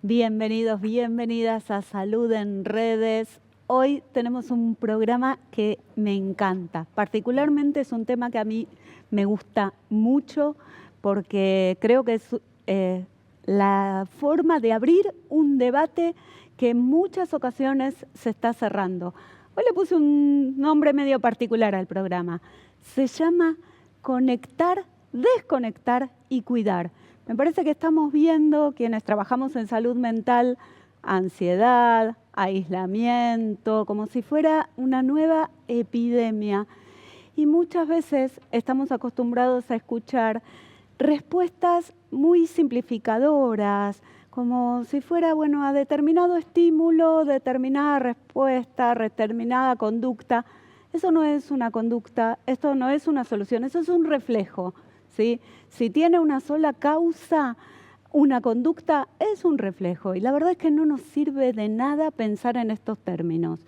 Bienvenidos, bienvenidas a Salud en Redes. Hoy tenemos un programa que me encanta. Particularmente es un tema que a mí me gusta mucho porque creo que es la forma de abrir un debate que en muchas ocasiones se está cerrando. Hoy le puse un nombre medio particular al programa. Se llama Conectar, Desconectar y Cuidar. Me parece que estamos viendo, quienes trabajamos en salud mental, ansiedad, aislamiento, como si fuera una nueva epidemia. Y muchas veces estamos acostumbrados a escuchar respuestas muy simplificadoras, como si fuera, bueno, a determinado estímulo, determinada respuesta, determinada conducta. Eso no es una conducta, esto no es una solución, eso es un reflejo, ¿sí? Si tiene una sola causa, una conducta es un reflejo. Y la verdad es que no nos sirve de nada pensar en estos términos.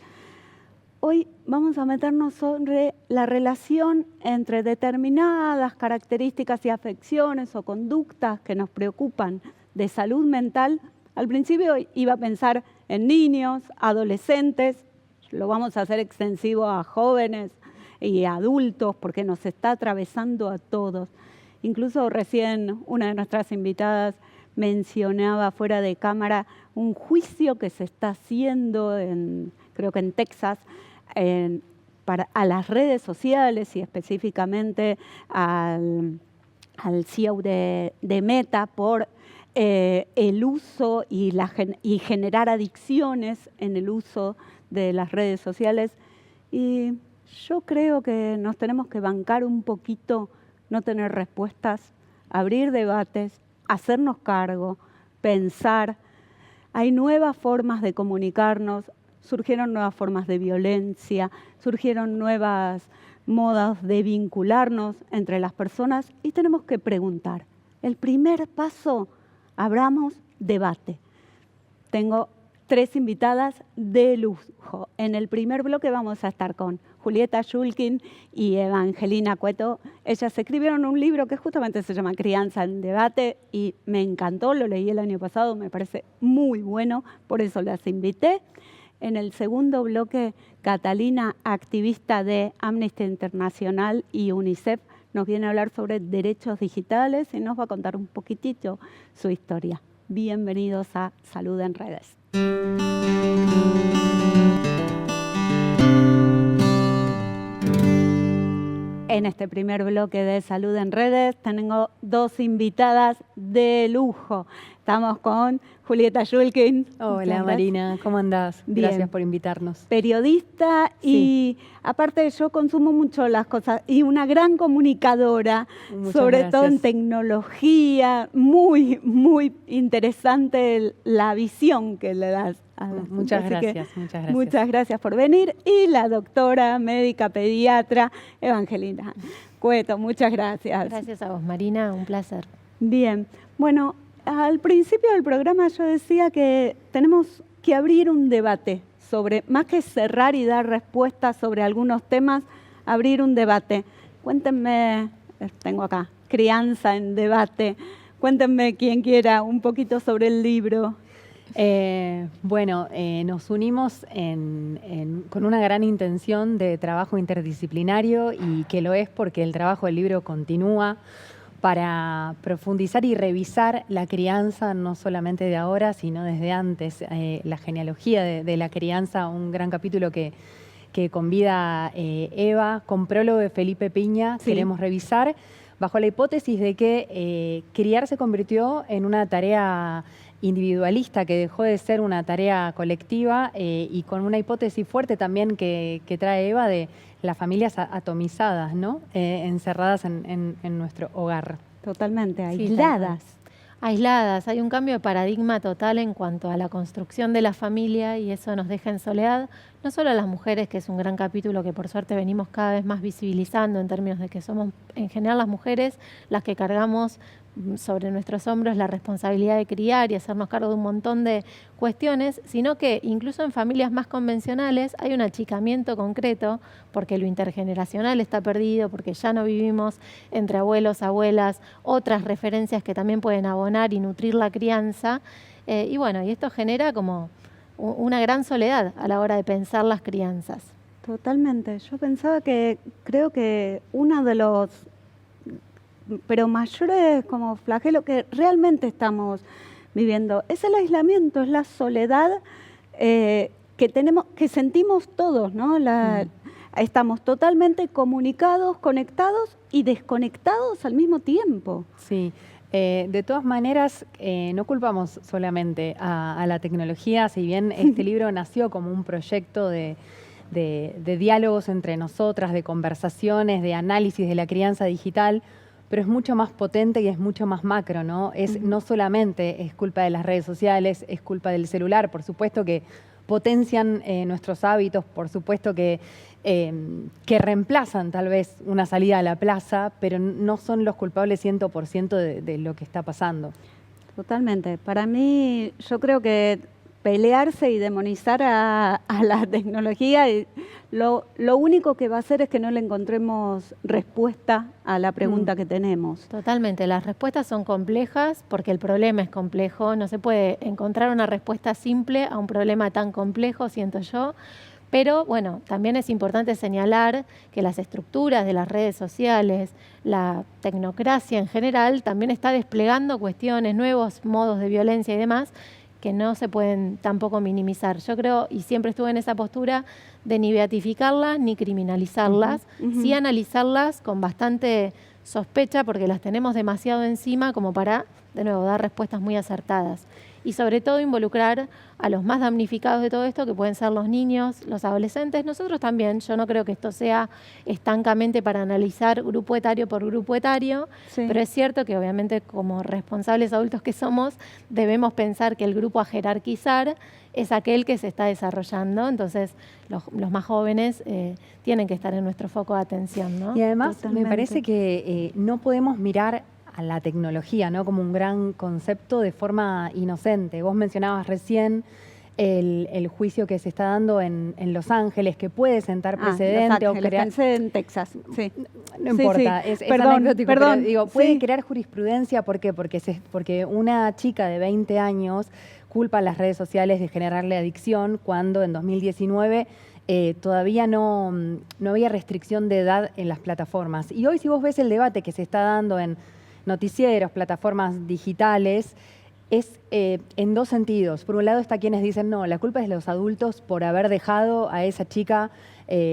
Hoy vamos a meternos sobre la relación entre determinadas características y afecciones o conductas que nos preocupan de salud mental. Al principio iba a pensar en niños, adolescentes, lo vamos a hacer extensivo a jóvenes y a adultos porque nos está atravesando a todos. Incluso recién una de nuestras invitadas mencionaba fuera de cámara un juicio que se está haciendo, creo que en Texas, a las redes sociales y específicamente al CEO de Meta por el uso y generar adicciones en el uso de las redes sociales. Y yo creo que nos tenemos que bancar un poquito, no tener respuestas, abrir debates, hacernos cargo, pensar. Hay nuevas formas de comunicarnos, surgieron nuevas formas de violencia, surgieron nuevas modos de vincularnos entre las personas y tenemos que preguntar. El primer paso, abramos debate. Tengo 3 invitadas de lujo. En el primer bloque vamos a estar con Julieta Shulkin y Evangelina Cueto. Ellas escribieron un libro que justamente se llama Crianza en Debate y me encantó, lo leí el año pasado, me parece muy bueno, por eso las invité. En el segundo bloque, Catalina, activista de Amnesty Internacional y UNICEF, nos viene a hablar sobre derechos digitales y nos va a contar un poquitito su historia. Bienvenidos a Salud en Redes. En este primer bloque de Salud en Redes tengo 2 invitadas de lujo. Estamos con Julieta Shulkin. Hola Marina, ¿cómo andás? Bien. Gracias por invitarnos. Periodista y aparte yo consumo mucho las cosas y una gran comunicadora, sobre todo en tecnología, muy, muy interesante la visión que le das. Muchas gracias. Muchas gracias por venir. Y la doctora médica pediatra Evangelina Cueto, muchas gracias. Gracias a vos, Marina, un placer. Bien, bueno, al principio del programa yo decía que tenemos que abrir un debate sobre, más que cerrar y dar respuestas sobre algunos temas, abrir un debate. Cuéntenme, tengo acá, Crianza en Debate, cuéntenme quien quiera un poquito sobre el libro. Nos unimos con una gran intención de trabajo interdisciplinario y que lo es porque el trabajo del libro continúa para profundizar y revisar la crianza, no solamente de ahora, sino desde antes, la genealogía de la crianza, un gran capítulo que convida Eva, con prólogo de Felipe Piña, sí. Queremos revisar, bajo la hipótesis de que criar se convirtió en una tarea individualista, que dejó de ser una tarea colectiva y con una hipótesis fuerte también que trae Eva de las familias atomizadas, ¿no? Encerradas en nuestro hogar. Totalmente, aisladas. Sí, aisladas, hay un cambio de paradigma total en cuanto a la construcción de la familia y eso nos deja en soledad, no solo a las mujeres, que es un gran capítulo que por suerte venimos cada vez más visibilizando en términos de que somos en general las mujeres las que cargamos sobre nuestros hombros la responsabilidad de criar y hacernos cargo de un montón de cuestiones, sino que incluso en familias más convencionales hay un achicamiento concreto porque lo intergeneracional está perdido, porque ya no vivimos entre abuelos, abuelas, otras referencias que también pueden abonar y nutrir la crianza. Y bueno, y esto genera como una gran soledad a la hora de pensar las crianzas. Totalmente. Yo pensaba creo que uno de los mayores como flagelos que realmente estamos viviendo es el aislamiento, es la soledad que sentimos todos, ¿no? Estamos totalmente comunicados, conectados y desconectados al mismo tiempo. Sí. De todas maneras, no culpamos solamente a la tecnología, si bien este libro nació como un proyecto de diálogos entre nosotras, de conversaciones, de análisis de la crianza digital, pero es mucho más potente y es mucho más macro, ¿no? No solamente es culpa de las redes sociales, es culpa del celular, por supuesto que potencian nuestros hábitos, por supuesto que reemplazan tal vez una salida a la plaza, pero no son los culpables 100% de lo que está pasando. Totalmente. Para mí, yo creo que pelearse y demonizar a la tecnología, lo único que va a hacer es que no le encontremos respuesta a la pregunta que tenemos. Totalmente. Las respuestas son complejas porque el problema es complejo. No se puede encontrar una respuesta simple a un problema tan complejo, siento yo. Pero bueno, también es importante señalar que las estructuras de las redes sociales, la tecnocracia en general, también está desplegando cuestiones, nuevos modos de violencia y demás, que no se pueden tampoco minimizar. Yo creo, y siempre estuve en esa postura, de ni beatificarlas ni criminalizarlas, sí analizarlas con bastante sospecha porque las tenemos demasiado encima como para, de nuevo, dar respuestas muy acertadas. Y sobre todo involucrar a los más damnificados de todo esto, que pueden ser los niños, los adolescentes, nosotros también. Yo no creo que esto sea estancamente para analizar grupo etario por grupo etario, pero es cierto que obviamente como responsables adultos que somos, debemos pensar que el grupo a jerarquizar es aquel que se está desarrollando, entonces los más jóvenes tienen que estar en nuestro foco de atención, ¿no? Y además me parece que no podemos mirar a la tecnología, ¿no? Como un gran concepto de forma inocente. Vos mencionabas recién el juicio que se está dando en Los Ángeles, que puede sentar precedente o crear... Pensé en Texas, sí. No importa, sí. Es Perdón, anecdótico, pero digo, puede sí. crear jurisprudencia. ¿Por qué? Porque una chica de 20 años culpa a las redes sociales de generarle adicción cuando en 2019 todavía no había restricción de edad en las plataformas. Y hoy si vos ves el debate que se está dando en noticieros, plataformas digitales, es en dos sentidos. Por un lado está quienes dicen, no, la culpa es de los adultos por haber dejado a esa chica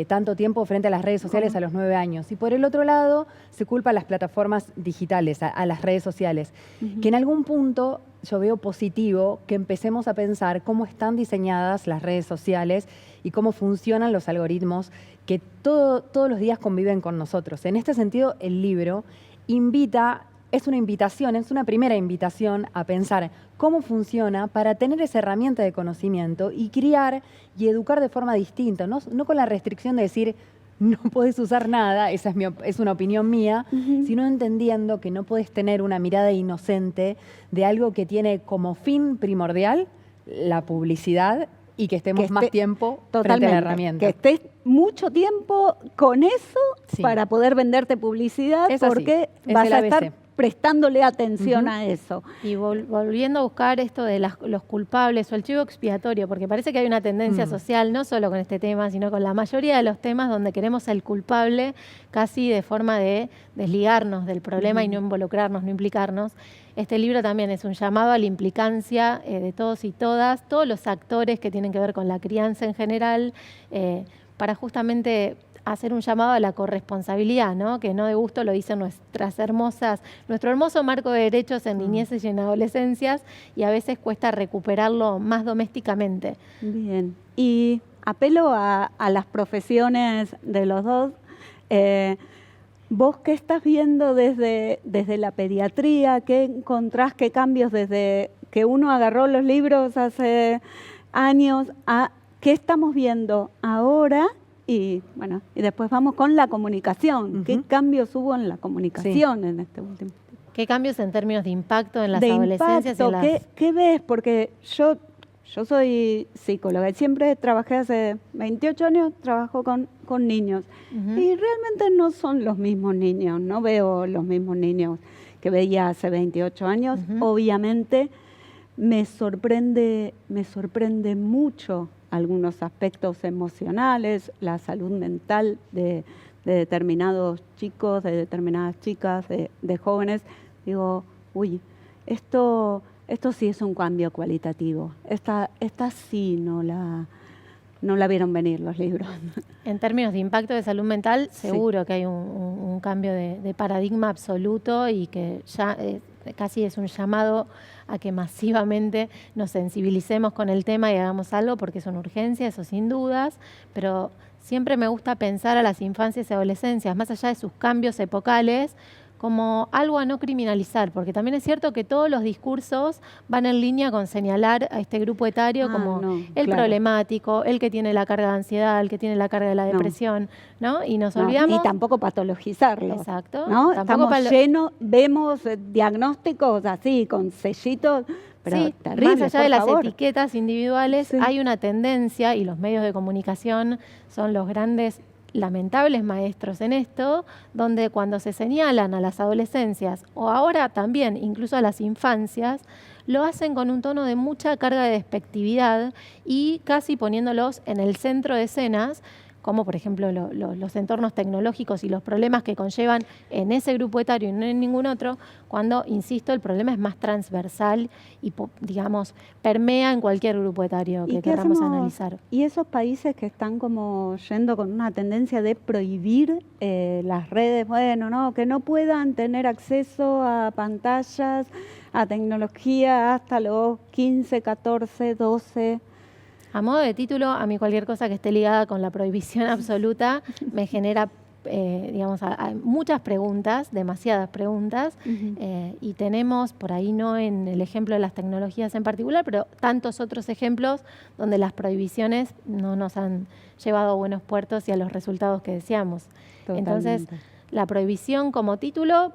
tanto tiempo frente a las redes sociales a los 9 años. Y por el otro lado se culpa a las plataformas digitales, a las redes sociales. Que en algún punto yo veo positivo que empecemos a pensar cómo están diseñadas las redes sociales y cómo funcionan los algoritmos que todos los días conviven con nosotros. En este sentido, el libro es una primera invitación a pensar cómo funciona para tener esa herramienta de conocimiento y criar y educar de forma distinta, no con la restricción de decir no podés usar nada, esa es una opinión mía, sino entendiendo que no podés tener una mirada inocente de algo que tiene como fin primordial la publicidad y que estemos más tiempo frente a la herramienta. Que estés mucho tiempo con eso para poder venderte publicidad, porque vas a estar prestándole atención a eso. Y volviendo a buscar esto de los culpables o el chivo expiatorio, porque parece que hay una tendencia social, no solo con este tema, sino con la mayoría de los temas donde queremos el culpable casi de forma de desligarnos del problema y no involucrarnos, no implicarnos. Este libro también es un llamado a la implicancia de todos y todas, todos los actores que tienen que ver con la crianza en general, para justamente hacer un llamado a la corresponsabilidad, ¿no? Que no de gusto lo dicen nuestro hermoso marco de derechos en niñeces y en adolescencias, y a veces cuesta recuperarlo más domésticamente. Bien, y apelo a las profesiones de los dos. ¿Vos qué estás viendo desde la pediatría? ¿Qué encontrás, qué cambios desde que uno agarró los libros hace años a qué estamos viendo ahora? Y bueno, y después vamos con la comunicación. ¿Qué cambios hubo en la comunicación en este último tiempo? ¿Qué cambios en términos de impacto en las adolescencias? ¿Qué ves? Porque yo soy psicóloga y siempre trabajé hace 28 años, trabajo con niños. Y realmente no son los mismos niños, no veo los mismos niños que veía hace 28 años. Obviamente me sorprende mucho algunos aspectos emocionales, la salud mental de determinados chicos, de determinadas chicas, de jóvenes. Digo, uy, esto sí es un cambio cualitativo. Esta sí no la vieron venir los libros. En términos de impacto de salud mental, Sí. seguro que hay un cambio de paradigma absoluto y que ya casi es un llamado a que masivamente nos sensibilicemos con el tema y hagamos algo porque es una urgencia, eso sin dudas, pero siempre me gusta pensar a las infancias y adolescencias, más allá de sus cambios epocales, como algo a no criminalizar, porque también es cierto que todos los discursos van en línea con señalar a este grupo etario como el problemático, el que tiene la carga de ansiedad, el que tiene la carga de la depresión, ¿no? Y nos olvidamos... Y tampoco patologizarlo. Exacto. ¿No? Estamos llenos, vemos diagnósticos así, con sellitos, pero sí, terrible, más allá de las favor. etiquetas individuales, Sí. hay una tendencia, y los medios de comunicación son los grandes lamentables maestros en esto, donde cuando se señalan a las adolescencias o ahora también incluso a las infancias, lo hacen con un tono de mucha carga de despectividad y casi poniéndolos en el centro de escenas, como por ejemplo los entornos tecnológicos y los problemas que conllevan en ese grupo etario y no en ningún otro, cuando, insisto, el problema es más transversal y, digamos, permea en cualquier grupo etario que queramos analizar. Y esos países que están como yendo con una tendencia de prohibir las redes, bueno, no, que no puedan tener acceso a pantallas, a tecnología hasta los 15, 14, 12... A modo de título, a mí cualquier cosa que esté ligada con la prohibición absoluta me genera, digamos, muchas preguntas, demasiadas preguntas, y tenemos, por ahí no en el ejemplo de las tecnologías en particular, pero tantos otros ejemplos donde las prohibiciones no nos han llevado a buenos puertos y a los resultados que deseamos. Totalmente. Entonces, la prohibición como título...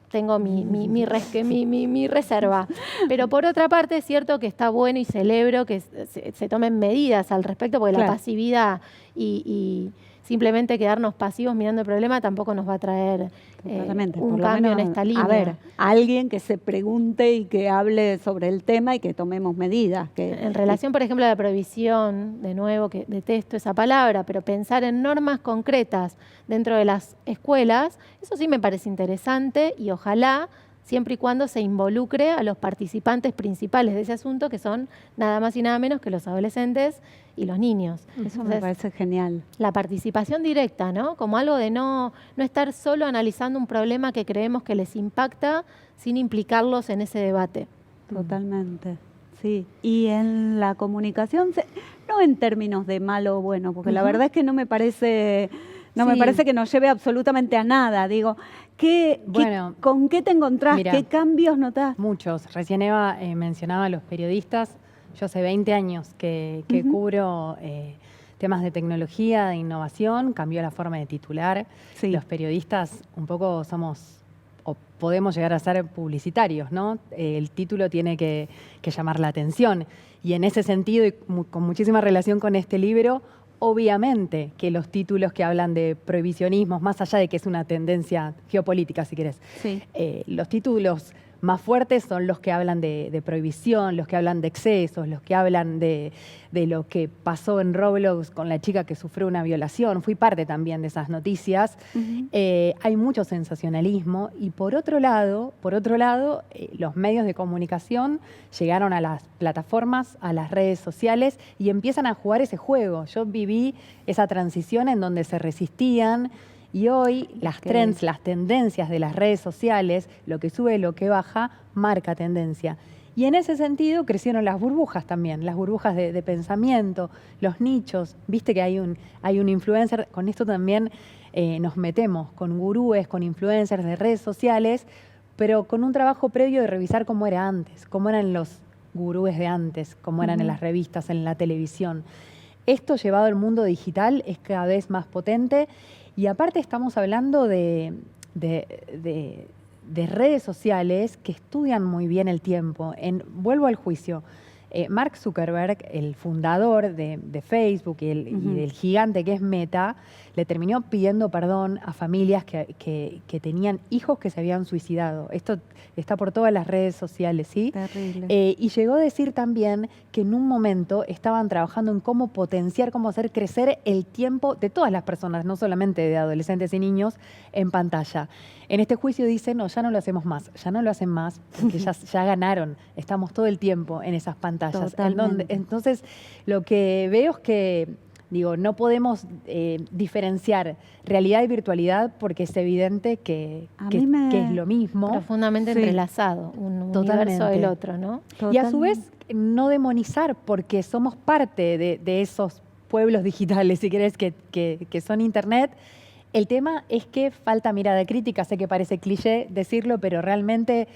tengo mi reserva. Pero por otra parte es cierto que está bueno y celebro que se tomen medidas al respecto, porque la pasividad y simplemente quedarnos pasivos mirando el problema tampoco nos va a traer un cambio en esta línea. A ver, alguien que se pregunte y que hable sobre el tema y que tomemos medidas. En relación, por ejemplo, a la prohibición, de nuevo, que detesto esa palabra, pero pensar en normas concretas dentro de las escuelas, eso sí me parece interesante y ojalá, siempre y cuando se involucre a los participantes principales de ese asunto, que son nada más y nada menos que los adolescentes y los niños. Eso me parece genial. La participación directa, ¿no? Como algo de no estar solo analizando un problema que creemos que les impacta sin implicarlos en ese debate. Totalmente, sí. Y en la comunicación, no en términos de malo o bueno, porque la verdad es que no me parece que nos lleve absolutamente a nada. Digo, ¿con qué te encontrás? Mira, ¿Qué cambios notás? Muchos. Recién Eva mencionaba a los periodistas. Yo hace 20 años que cubro temas de tecnología, de innovación, cambió la forma de titular. Sí. Los periodistas un poco somos, o podemos llegar a ser publicitarios, ¿no? El título tiene que llamar la atención. Y en ese sentido, y con muchísima relación con este libro, obviamente que los títulos que hablan de prohibicionismos, más allá de que es una tendencia geopolítica, si querés, Sí. Los títulos más fuertes son los que hablan de prohibición, los que hablan de excesos, los que hablan de lo que pasó en Roblox con la chica que sufrió una violación. Fui parte también de esas noticias. Hay mucho sensacionalismo y por otro lado, los medios de comunicación llegaron a las plataformas, a las redes sociales y empiezan a jugar ese juego. Yo viví esa transición en donde se resistían. Y hoy las trends, las tendencias de las redes sociales, lo que sube, lo que baja, marca tendencia. Y en ese sentido crecieron las burbujas también, las burbujas de pensamiento, los nichos. Viste que hay un influencer, con esto también nos metemos con gurúes, con influencers de redes sociales, pero con un trabajo previo de revisar cómo era antes, cómo eran los gurúes de antes, cómo eran en las revistas, en la televisión. Esto llevado al mundo digital es cada vez más potente. Y aparte estamos hablando de redes sociales que estudian muy bien el tiempo. Vuelvo al juicio. Mark Zuckerberg, el fundador de Facebook y del gigante que es Meta, le terminó pidiendo perdón a familias que tenían hijos que se habían suicidado. Esto está por todas las redes sociales, ¿sí? Terrible. Y llegó a decir también que en un momento estaban trabajando en cómo potenciar, cómo hacer crecer el tiempo de todas las personas, no solamente de adolescentes y niños, en pantalla. En este juicio dicen, no, ya no lo hacemos más, ya no lo hacen más, porque ya ganaron, estamos todo el tiempo en esas pantallas. Entonces, lo que veo es que, digo, no podemos diferenciar realidad y virtualidad porque es evidente que es lo mismo. Profundamente entrelazado, un universo del otro, ¿no? Y a su vez, no demonizar porque somos parte de esos pueblos digitales, si querés, que son Internet. El tema es que falta mirada crítica, sé que parece cliché decirlo, pero realmente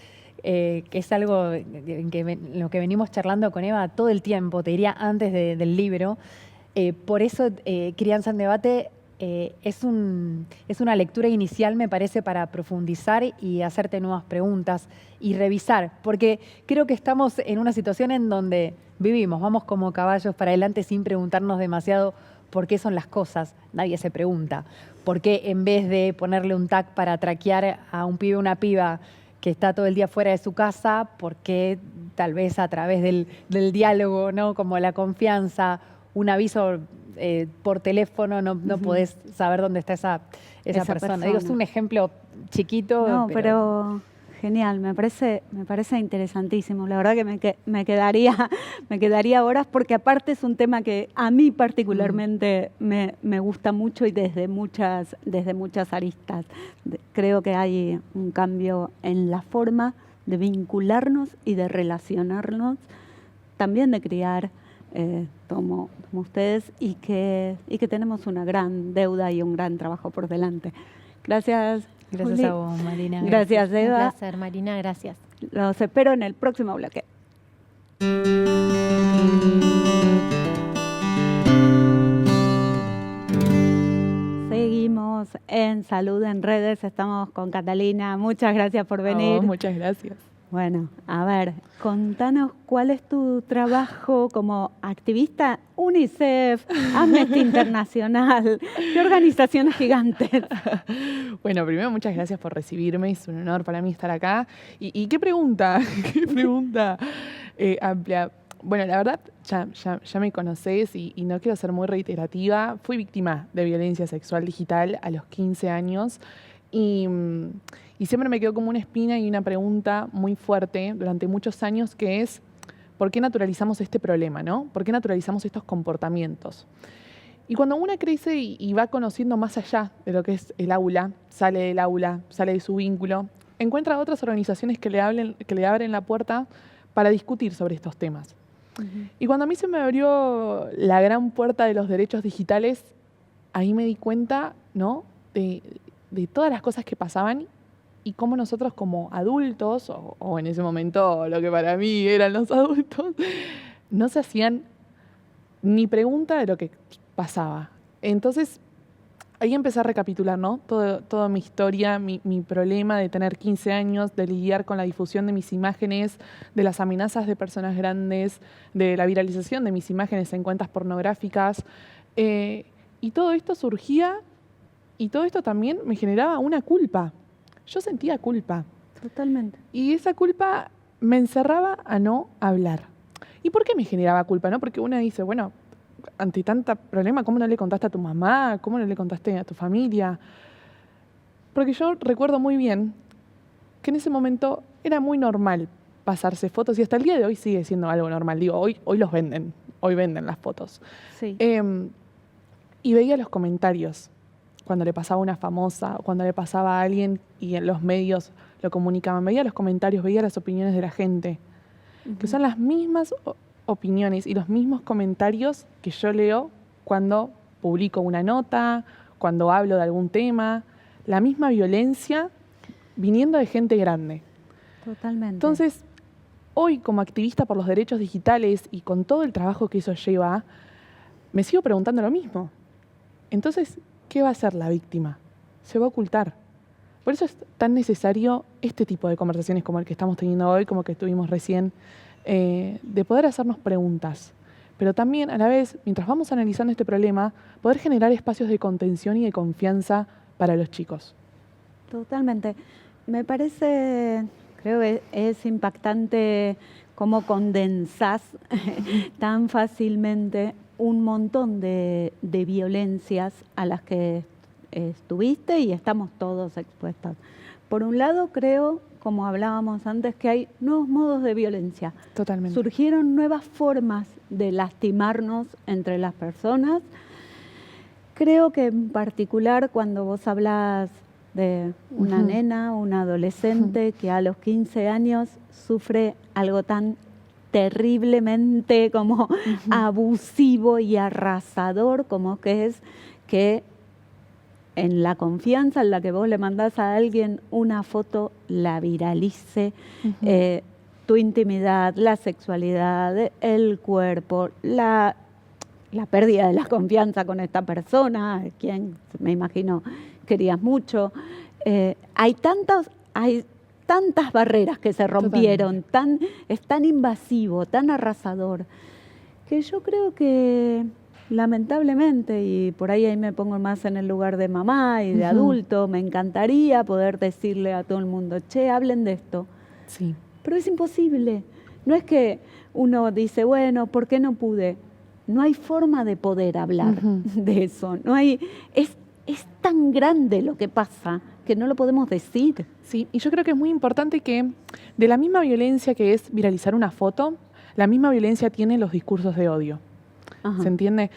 que es algo en lo que venimos charlando con Eva todo el tiempo, te diría antes del libro. Por eso Crianza en Debate es una lectura inicial, me parece, para profundizar y hacerte nuevas preguntas y revisar, porque creo que estamos en una situación en donde vivimos, vamos como caballos para adelante sin preguntarnos demasiado por qué son las cosas, nadie se pregunta. ¿Por qué en vez de ponerle un tag para traquear a un pibe o una piba que está todo el día fuera de su casa, por qué tal vez a través del diálogo, ¿no? Como la confianza, un aviso por teléfono, no podés saber dónde está esa persona? Digo, es un ejemplo chiquito. No, pero genial, me parece interesantísimo. La verdad que me quedaría horas, porque aparte es un tema que a mí particularmente me gusta mucho y desde muchas aristas. Creo que hay un cambio en la forma de vincularnos y de relacionarnos, también de criar como ustedes, y que tenemos una gran deuda y un gran trabajo por delante. Gracias. Gracias Juli. a vos, Marina. Gracias, Eva. Un placer, Marina, gracias. Los espero en el próximo bloque. Seguimos en Salud en Redes, estamos con Catalina. Muchas gracias por venir. Muchas gracias. Bueno, a ver, contanos cuál es tu trabajo como activista. UNICEF, Amnesty Internacional, qué organizaciones gigantes. Bueno, primero muchas gracias por recibirme, es un honor para mí estar acá. ¿Y qué pregunta? ¿Qué pregunta amplia? Bueno, la verdad, ya me conocés y no quiero ser muy reiterativa. Fui víctima de violencia sexual digital a los 15 años y siempre me quedó como una espina y una pregunta muy fuerte durante muchos años, que es ¿por qué naturalizamos este problema, ¿no? ¿Por qué naturalizamos estos comportamientos? Y cuando una crece y va conociendo más allá de lo que es el aula, sale del aula, sale de su vínculo, encuentra otras organizaciones que le abren la puerta para discutir sobre estos temas. Y cuando a mí se me abrió la gran puerta de los derechos digitales, ahí me di cuenta, ¿no?, de todas las cosas que pasaban y cómo nosotros como adultos, o en ese momento lo que para mí eran los adultos, no se hacían ni pregunta de lo que pasaba. Entonces, ahí empecé a recapitular, ¿no?, toda mi historia, mi problema de tener 15 años, de lidiar con la difusión de mis imágenes, de las amenazas de personas grandes, de la viralización de mis imágenes en cuentas pornográficas. Y todo esto surgía, y todo esto también me generaba una culpa. Yo sentía culpa. Totalmente. Y esa culpa me encerraba a no hablar. ¿Y por qué me generaba culpa, no? Porque uno dice, bueno, ante tanto problema, ¿cómo no le contaste a tu mamá? ¿Cómo no le contaste a tu familia? Porque yo recuerdo muy bien que en ese momento era muy normal pasarse fotos, y hasta el día de hoy sigue siendo algo normal. Digo, hoy los venden, hoy venden las fotos. Sí. Y veía los comentarios cuando le pasaba a una famosa, cuando le pasaba a alguien y en los medios lo comunicaban. Veía los comentarios, veía las opiniones de la gente, que son las mismas opiniones y los mismos comentarios que yo leo cuando publico una nota, cuando hablo de algún tema, la misma violencia viniendo de gente grande. Totalmente. Entonces, hoy como activista por los derechos digitales y con todo el trabajo que eso lleva, me sigo preguntando lo mismo. Entonces, ¿qué va a hacer la víctima? Se va a ocultar. Por eso es tan necesario este tipo de conversaciones como el que estamos teniendo hoy, como que tuvimos recién de poder hacernos preguntas. Pero también, a la vez, mientras vamos analizando este problema, poder generar espacios de contención y de confianza para los chicos. Totalmente. Me parece, creo que es impactante cómo condensás tan fácilmente un montón de violencias a las que estuviste y estamos todos expuestos. Por un lado, creo, como hablábamos antes, que hay nuevos modos de violencia. Totalmente. Surgieron nuevas formas de lastimarnos entre las personas. Creo que en particular cuando vos hablas de una nena, una adolescente que a los 15 años sufre algo tan terriblemente como abusivo y arrasador como que es que en la confianza en la que vos le mandás a alguien una foto la viralice, tu intimidad, la sexualidad, el cuerpo, la pérdida de la confianza con esta persona, quien me imagino querías mucho. Hay tantas barreras que se rompieron, es tan invasivo, tan arrasador, que yo creo que lamentablemente, y por ahí me pongo más en el lugar de mamá y de adulto, me encantaría poder decirle a todo el mundo, che, hablen de esto. Sí. Pero es imposible. No es que uno dice, bueno, ¿por qué no pude? No hay forma de poder hablar de eso. No hay, es tan grande lo que pasa que no lo podemos decir. Sí, y yo creo que es muy importante que de la misma violencia que es viralizar una foto, la misma violencia tiene los discursos de odio. Ajá. ¿Se entiende?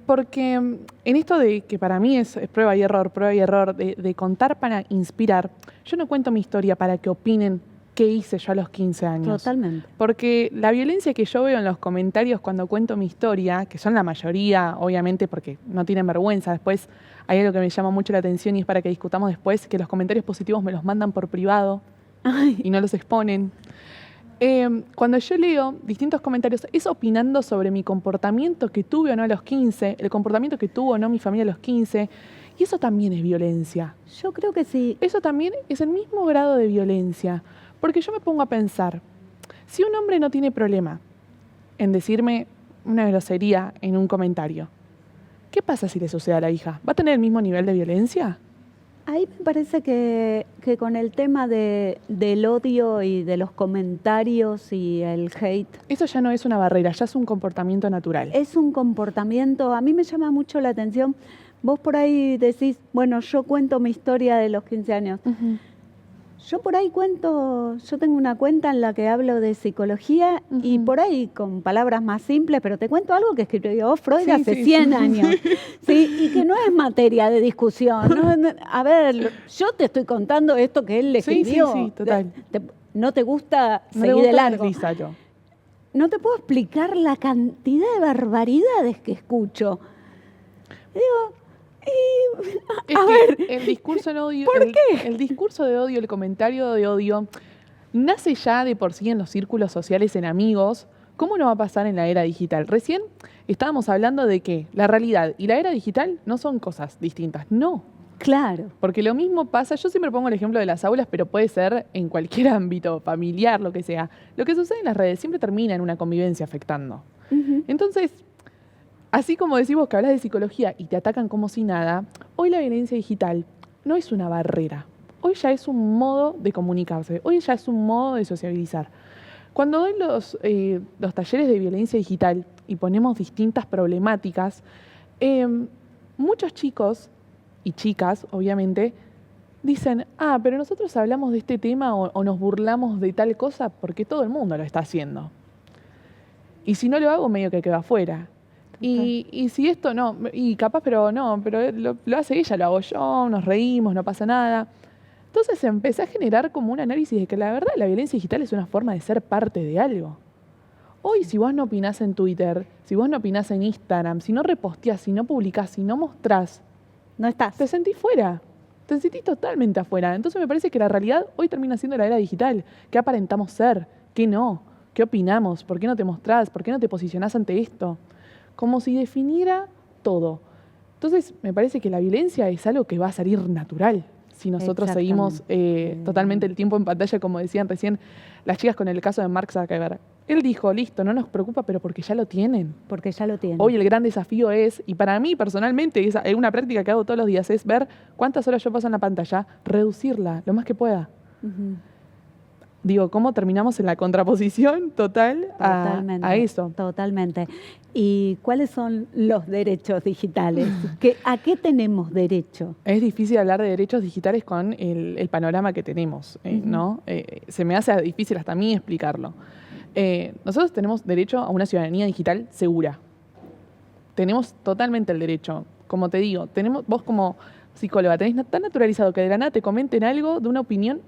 Porque en esto de que para mí es prueba y error, de contar para inspirar, yo no cuento mi historia para que opinen qué hice yo a los 15 años. Totalmente. Porque la violencia que yo veo en los comentarios cuando cuento mi historia, que son la mayoría, obviamente, porque no tienen vergüenza, después hay algo que me llama mucho la atención y es para que discutamos después, que los comentarios positivos me los mandan por privado y no los exponen. Cuando yo leo distintos comentarios, es opinando sobre mi comportamiento que tuve o no a los 15, el comportamiento que tuvo o no mi familia a los 15, y eso también es violencia. Yo creo que sí. Eso también es el mismo grado de violencia. Porque yo me pongo a pensar, si un hombre no tiene problema en decirme una grosería en un comentario, ¿qué pasa si le sucede a la hija? ¿Va a tener el mismo nivel de violencia? Ahí me parece que con el tema del odio y de los comentarios y el hate, Eso ya no es una barrera, ya es un comportamiento natural. es un comportamiento, a mí me llama mucho la atención. Vos por ahí decís, bueno, yo cuento mi historia de los 15 años. Yo por ahí cuento, yo tengo una cuenta en la que hablo de psicología y por ahí con palabras más simples, pero te cuento algo que escribió Freud hace 100 años, ¿sí? Y que no es materia de discusión. A ver, yo te estoy contando esto que él le escribió. Sí, total. ¿No te gusta No seguir le de gusta, largo? deslízalo. No te puedo explicar la cantidad de barbaridades que escucho. Digo, Es a que ver, el discurso de odio, ¿por qué? El discurso de odio, el comentario de odio, nace ya de por sí en los círculos sociales, en amigos. ¿Cómo no va a pasar en la era digital? Recién estábamos hablando de que la realidad y la era digital no son cosas distintas. No. Claro. Porque lo mismo pasa, yo siempre pongo el ejemplo de las aulas, pero puede ser en cualquier ámbito, familiar, lo que sea. Lo que sucede en las redes siempre termina en una convivencia afectando. Entonces, así como decimos que hablas de psicología y te atacan como si nada, hoy la violencia digital no es una barrera. Hoy ya es un modo de comunicarse, hoy ya es un modo de sociabilizar. Cuando doy los talleres de violencia digital y ponemos distintas problemáticas, muchos chicos y chicas, obviamente, dicen, pero nosotros hablamos de este tema o nos burlamos de tal cosa porque todo el mundo lo está haciendo. Y si no lo hago, medio que queda afuera. Y si esto no, y capaz, pero lo hace ella, lo hago yo, nos reímos, no pasa nada. Entonces empecé a generar como un análisis de que la verdad la violencia digital es una forma de ser parte de algo. Hoy, si vos no opinás en Twitter, si vos no opinás en Instagram, si no reposteás, si no publicás, si no mostrás, No estás. te sentís fuera. Te sentís totalmente afuera. Entonces me parece que la realidad hoy termina siendo la era digital. ¿Qué aparentamos ser? ¿Qué no? ¿Qué opinamos? ¿Por qué no te mostrás? ¿Por qué no te posicionás ante esto? Como si definiera todo. Entonces me parece que la violencia es algo que va a salir natural, si nosotros seguimos totalmente el tiempo en pantalla, como decían recién las chicas con el caso de Mark Zuckerberg. Él dijo, listo, no nos preocupa, pero porque ya lo tienen. Porque ya lo tienen. Hoy el gran desafío es, y para mí personalmente, es una práctica que hago todos los días, es ver cuántas horas yo paso en la pantalla, reducirla lo más que pueda. Ujú. Digo, ¿cómo terminamos en la contraposición total a eso? Totalmente. ¿Y cuáles son los derechos digitales? ¿A qué tenemos derecho? Es difícil hablar de derechos digitales con el panorama que tenemos, ¿no? Se me hace difícil hasta a mí explicarlo. Nosotros tenemos derecho a una ciudadanía digital segura. Tenemos totalmente el derecho. Como te digo, vos como psicóloga tenés tan naturalizado que de la nada te comenten algo de una opinión.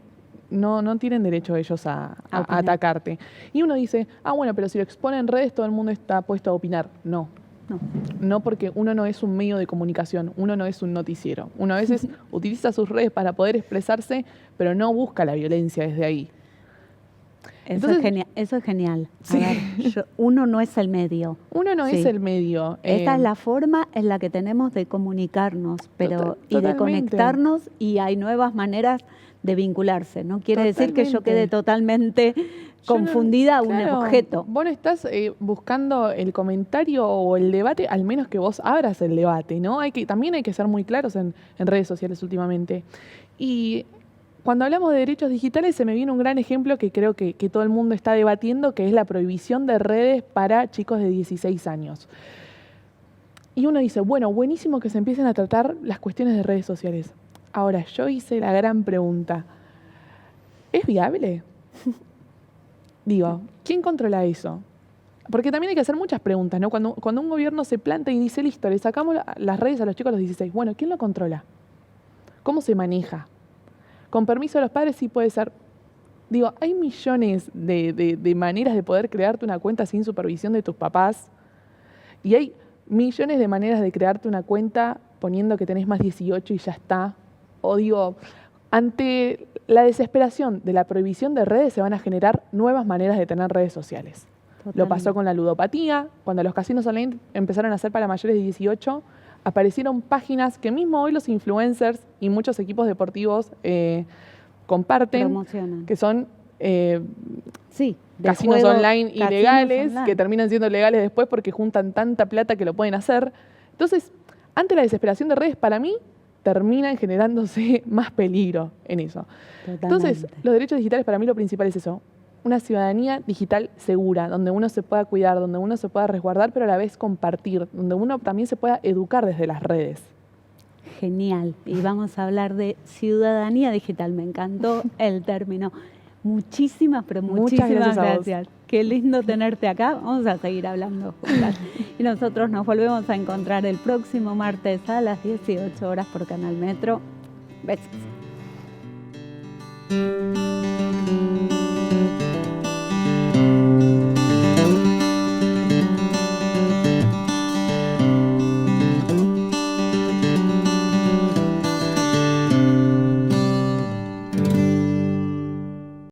No tienen derecho ellos a atacarte. Y uno dice, bueno, pero si lo exponen en redes, todo el mundo está puesto a opinar. No, porque uno no es un medio de comunicación, uno no es un noticiero. Uno a veces utiliza sus redes para poder expresarse, pero no busca la violencia desde ahí. Eso es genial. Sí. A ver, uno no es el medio. Uno no es el medio. Esta es la forma en la que tenemos de comunicarnos, y de conectarnos, y hay nuevas maneras de vincularse. No quiere decir que yo quede totalmente confundida a un objeto. Vos no estás buscando el comentario o el debate, al menos que vos abras el debate, ¿no? También hay que ser muy claros en redes sociales últimamente. Y cuando hablamos de derechos digitales se me viene un gran ejemplo que creo que todo el mundo está debatiendo, que es la prohibición de redes para chicos de 16 años. Y uno dice, bueno, buenísimo que se empiecen a tratar las cuestiones de redes sociales. Ahora, yo hice la gran pregunta. ¿Es viable? Digo, ¿quién controla eso? Porque también hay que hacer muchas preguntas, ¿no? Cuando un gobierno se planta y dice, listo, le sacamos las redes a los chicos a los 16. Bueno, ¿quién lo controla? ¿Cómo se maneja? Con permiso de los padres sí puede ser. Digo, hay millones de maneras de poder crearte una cuenta sin supervisión de tus papás. Y hay millones de maneras de crearte una cuenta poniendo que tenés más 18 y ya está. O digo, ante la desesperación de la prohibición de redes se van a generar nuevas maneras de tener redes sociales. Totalmente. Lo pasó con la ludopatía, cuando los casinos online empezaron a ser para mayores de 18, aparecieron páginas que mismo hoy los influencers y muchos equipos deportivos comparten, promocionan, que son casinos online ilegales, que terminan siendo legales después porque juntan tanta plata que lo pueden hacer. Entonces, ante la desesperación de redes, para mí, terminan generándose más peligro en eso. Totalmente. Entonces, los derechos digitales para mí lo principal es eso, una ciudadanía digital segura, donde uno se pueda cuidar, donde uno se pueda resguardar, pero a la vez compartir, donde uno también se pueda educar desde las redes. Genial. Y vamos a hablar de ciudadanía digital. Me encantó el término. Muchísimas gracias. Qué lindo tenerte acá. Vamos a seguir hablando juntas. Y nosotros nos volvemos a encontrar el próximo martes a las 18 horas por Canal Metro. Besos.